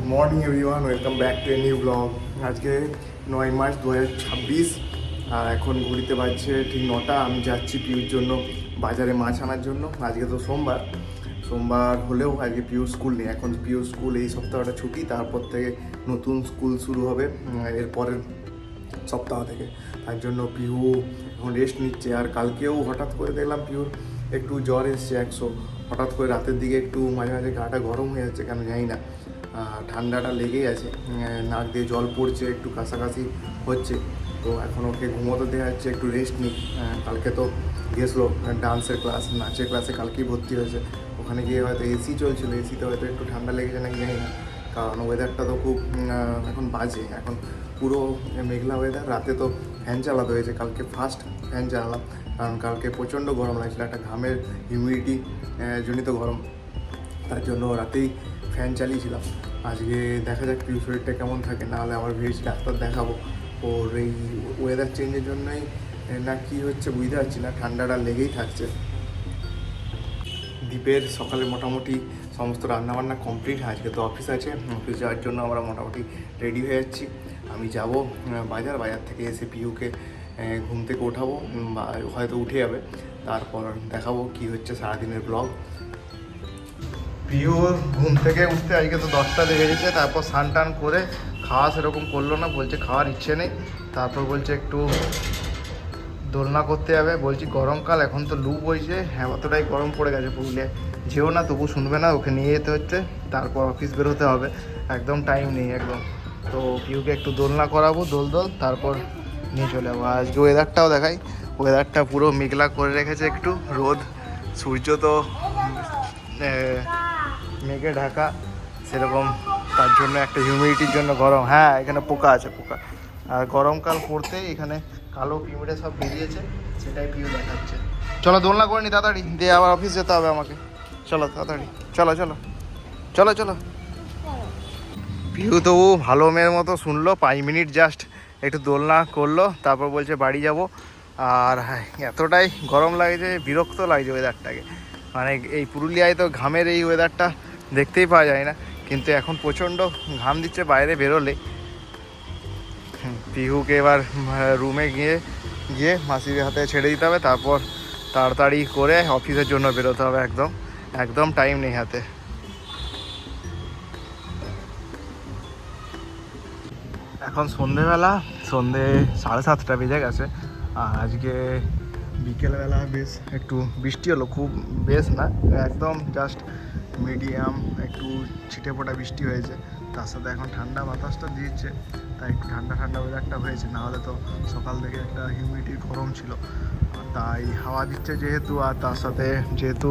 Good morning everyone, welcome back to a new blog. আজকে 9 March 2026 আর এখন ঘুরিতে বাজছে ঠিক 9টা। আমি যাচ্ছি পিউর জন্য বাজারে মাছ আনার জন্য। আজকে তো সোমবার হলেও আজকে পিউর স্কুল নেই। এখন পিউর স্কুল এই সপ্তাহটা ছুটি, তারপর থেকে নতুন স্কুল শুরু হবে এর পরের সপ্তাহ থেকে। তার জন্য পিহু এখন রেস্ট নিচ্ছে। আর কালকেও হঠাৎ করে দেখলাম পিহুর একটু জ্বর এসছে 100। হঠাৎ করে রাতের দিকে একটু মাঝে মাঝে গাটা গরম হয়ে যাচ্ছে, কেন জানি না, ঠান্ডাটা লেগেই আছে, নাক দিয়ে জল পড়ছে, একটু কাশাকাশি হচ্ছে। তো এখন ওকে ঘুমোতে দেওয়া হচ্ছে, একটু রেস্ট নিই। কালকে তো গেছিলো ডান্সের ক্লাস, নাচের ক্লাসে কালকেই ভর্তি হয়েছে। ওখানে গিয়ে হয়তো এসি চলছিল, এসিতে হয়তো একটু ঠান্ডা লেগেছে নাকি জানি না, কারণ ওয়েদারটা তো খুব এখন বাজে, এখন পুরো মেঘলা ওয়েদার। রাতে তো ফ্যান চালাতে হয়েছে, কালকে ফার্স্ট ফ্যান চালালাম, কারণ কালকে প্রচণ্ড গরম লাগছিল, একটা ঘামের হিউমিডিটি জনিত গরম, তার জন্য রাতেই ফ্যান চালিয়েছিলাম। আজকে দেখা যাক পিউ শরীরটা কেমন থাকে, নাহলে আমার ভেবেছি ডাক্তার দেখাবো। ওর এই ওয়েদার চেঞ্জের জন্যই না কি হচ্ছে বুঝতে পারছি না, ঠান্ডাটা লেগেই থাকছে। দ্বীপের সকালে মোটামুটি সমস্ত রান্নাবান্না কমপ্লিট। আজকে তো অফিস আছে, অফিস যাওয়ার জন্য আমরা মোটামুটি রেডি হয়ে যাচ্ছি। আমি যাব বাজার থেকে এসে পিউকে ঘুম থেকে ওঠাবো, বা হয়তো উঠে যাবে, তারপর দেখাবো কি হচ্ছে সারাদিনের ব্লগ। পিউ ঘুম থেকে উঠতে আজকে তো 10টা লেগে গেছে, তারপর স্নান টান করে খাওয়া সেরকম করলো না, বলছে খাওয়ার ইচ্ছে নেই। তারপর বলছে একটু দোলনা করতে যাবে। বলছি গরমকাল, এখন তো লু বইছে, হ্যাঁ অতটাই গরম পড়ে গেছে পুরুলিয়ায়, যেও না তবু শুনবে না, ওকে নিয়ে যেতে হচ্ছে, তারপর অফিস বেরোতে হবে, একদম টাইম নেই একদম। তো পিউকে একটু দোলনা করাবো, দোল তারপর নিয়ে চলে যাবো। আজকে ওয়েদারটাও দেখাই, ওয়েদারটা পুরো মেঘলা করে রেখেছে, একটু রোদ, সূর্য তো মেঘে ঢাকা সেরকম, তার জন্য একটা হিউমিডিটির জন্য গরম। হ্যাঁ এখানে পোকা আছে, পোকা। আর গরমকাল পড়তে এখানে কালো পিঁমড়ে সব বেরিয়েছে, সেটাই পিউ দেখাচ্ছে। চলো দোলনা করে নি তাড়াতাড়ি, দিয়ে আবার অফিস যেতে হবে আমাকে। চলো তাড়াতাড়ি, চলো চলো চলো চলো। পিউ তো ভালো মেয়ের মতো শুনলো, 5 মিনিট জাস্ট একটু দোলনা করলো, তারপর বলছে বাড়ি যাব। আর এতটাই গরম লাগছে, বিরক্ত লাগছে ওয়েদারটাকে। মানে এই পুরুলিয়ায় তো ঘামের এই ওয়েদারটা দেখতেই পাওয়া যায় না, কিন্তু এখন প্রচণ্ড ঘাম দিচ্ছে বাইরে বেরোলে। পিহুকে এবার রুমে গিয়ে মাসির হাতে ছেড়ে দিতে হবে, তারপর তাড়াতাড়ি করে অফিসের জন্য বেরোতে হবে। একদম একদম টাইম নেই হাতে। এখন সন্ধে 7:30 বেজে গেছে। আর আজকে বিকেলবেলা বেশ একটু বৃষ্টি হলো, খুব বেশ না, একদম জাস্ট মিডিয়াম একটু ছিটে ফোটা বৃষ্টি হয়েছে। তার সাথে এখন ঠান্ডা বাতাসটা দিচ্ছে, তাই একটু ঠান্ডা ওয়েদারটা হয়েছে, নাহলে তো সকাল থেকে একটা হিউমিডিটি গরম ছিল। তাই হাওয়া দিচ্ছে যেহেতু, আর তার সাথে যেহেতু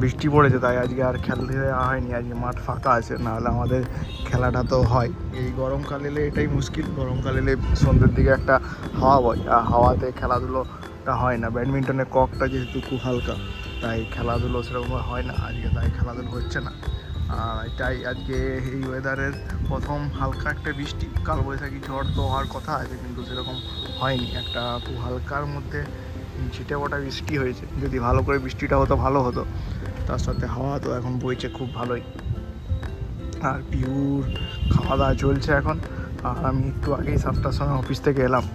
বৃষ্টি পড়েছে, তাই আজকে আর খেলতে যাওয়া হয়নি, আজকে মাঠ ফাঁকা আছে, নাহলে আমাদের খেলাটা তো হয়। এই গরমকাল এলে এটাই মুশকিল, গরমকাল এলে সন্ধ্যের দিকে একটা হাওয়া বয়, আর হাওয়াতে খেলাধুলোটা হয় না। ব্যাডমিন্টনের ককটা যেহেতু খুব হালকা, তাই খেলাধুলো সেরকম হয় না আজকে, তাই খেলাধুলো হচ্ছে না। আর এটাই আজকে এই ওয়েদারের প্রথম হালকা একটা বৃষ্টি। কালবৈশাখী ঝড় তো হওয়ার কথা আছে, কিন্তু সেরকম হয়নি, একটা খুব হালকার মধ্যে ছিটে ফোটা বৃষ্টি হয়েছে। যদি ভালো করে বৃষ্টিটা হতো ভালো হতো, তার সাথে হাওয়া তো এখন বইছে খুব ভালোই। আর পিউর খাওয়া দাওয়া চলছে এখন, আর আমি একটু আগেই 7টার সময় অফিস থেকে এলাম।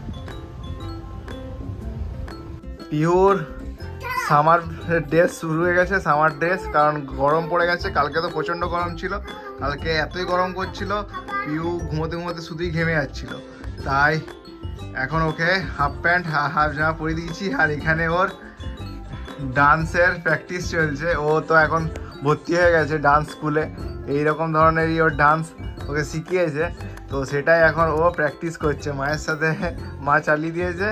পিউর সামার ড্রেস শুরু হয়ে গেছে, সামার ড্রেস, কারণ গরম পড়ে গেছে। কালকে তো প্রচণ্ড গরম ছিল, কালকে এতই গরম করছিল, পিউ ঘুমোতে শুধুই ঘেমে যাচ্ছিল। তাই এখন ওকে হাফ প্যান্ট হাফ জামা পরিয়ে দিয়েছি। আর এখানে ওর ডান্সের প্র্যাকটিস চলছে, ও তো এখন ভর্তি হয়ে গেছে ডান্স স্কুলে, এইরকম ধরনেরই ওর ডান্স ওকে শিখিয়েছে, তো সেটাই এখন ও প্র্যাকটিস করছে। মায়ের সাথে মা চালিয়ে দিয়েছে,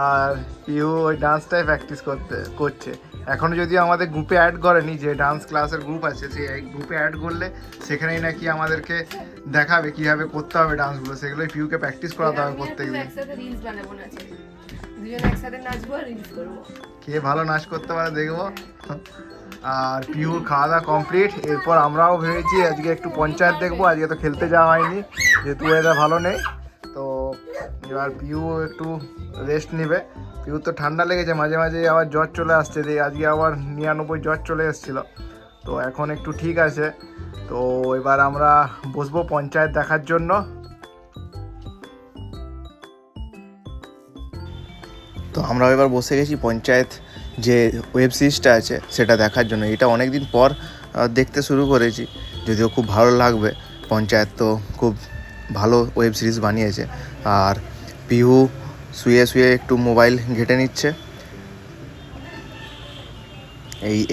আর পিউ ওই ডান্সটাই প্র্যাকটিস করছে। এখনও যদিও আমাদের গ্রুপে অ্যাড করেনি, যে ডান্স ক্লাসের গ্রুপ আছে, সেই গ্রুপে অ্যাড করলে সেখানেই নাকি আমাদেরকে দেখাবে কীভাবে করতে হবে ডান্সগুলো, সেগুলোই পিউকে প্র্যাকটিস করাতে হবে প্রত্যেকদিন। কে ভালো নাচ করতে পারে দেখবো। আর পিউর খাওয়া দাওয়া কমপ্লিট। এরপর আমরাও ভেবেছি আজকে একটু পঞ্চায়েত দেখবো, আজকে তো খেলতে যাওয়া হয়নি যেহেতু ওয়েদার ভালো নেই। তো এবার পিউ একটু রেস্ট নেবে। পিউ তো ঠান্ডা লেগেছে, মাঝে মাঝে আবার জ্বর চলে আসছে, যে আজকে আবার 99 জ্বর চলে এসেছিলো। তো এখন একটু ঠিক আছে। তো এবার আমরা বসবো পঞ্চায়েত দেখার জন্য। তো আমরা এবার বসে গেছি পঞ্চায়েত যে ওয়েব সিরিজটা আছে সেটা দেখার জন্য। এটা অনেক দিন পর দেখতে শুরু করেছি, যদিও খুব ভালো লাগবে। পঞ্চায়েত তো খুব ভালো ওয়েব সিরিজ বানিয়েছে। আর পিহু শুয়ে শুয়ে একটু মোবাইল ঘেঁটে নিচ্ছে,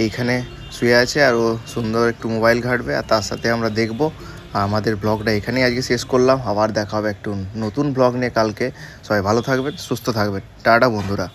এইখানে শুয়ে আছে আর ও সুন্দর একটু মোবাইল ঘাঁটবে, আর তার সাথে আমরা দেখব। আমাদের ব্লগটা এখানেই আজকে শেষ করলাম, আবার দেখা হবে একটু নতুন ব্লগ নিয়ে কালকে। সবাই ভালো থাকবেন, সুস্থ থাকবেন, টাটা বন্ধুরা।